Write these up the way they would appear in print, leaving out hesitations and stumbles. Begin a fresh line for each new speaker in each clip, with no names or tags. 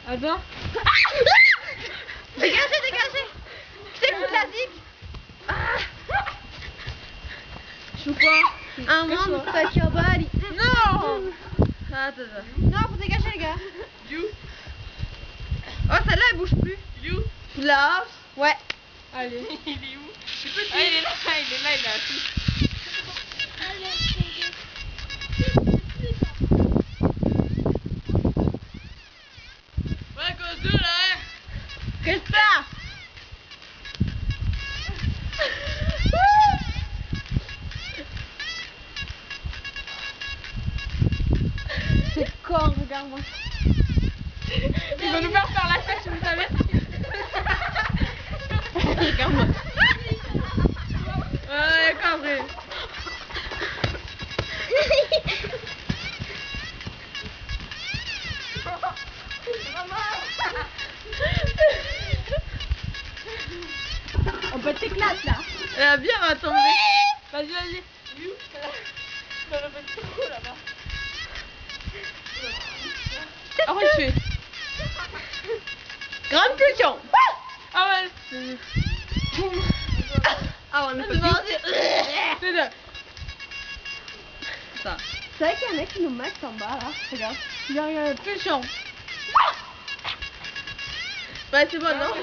Attends.
Dégagez, dégagez. C'est le classique.
Je fais quoi?
Un monde Takabali.
Non. Attends.
Non, faut dégager les gars.
You.
Oh, celle-là elle bouge plus.
You.
Là. Ouais.
Allez. Il est où? Ah, il est là, il a tout. Ouais, cause deux là, hein.
Qu'est-ce que ça? C'est con, regarde-moi.
Il va nous faire la fête, vous savez.
Regarde-moi.
Ouais, cabré.
On peut t'éclater là.
Elle a bien retombé. Vas-y, vas-y. Ça va faire trop là-bas. Après, je fais.
Grande pulsion.
Ah ouais.
Ah, on a pas
C'est ça. Ça.
C'est vrai qu'il y en a qui nous mettent en bas là. Regarde.
Il y a une pulsion. Ouais, c'est bon, non?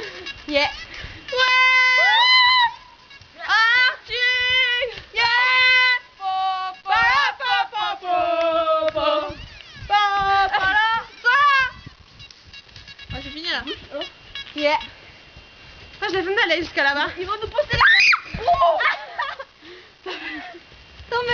Yeah.
Ouais! Arthur! Yeah! Ah, c'est fini là.
Yeah.
Ah, je l'ai fait d'aller jusqu'à là-bas.
Ils vont nous pousser les gars. Oh. Tombé.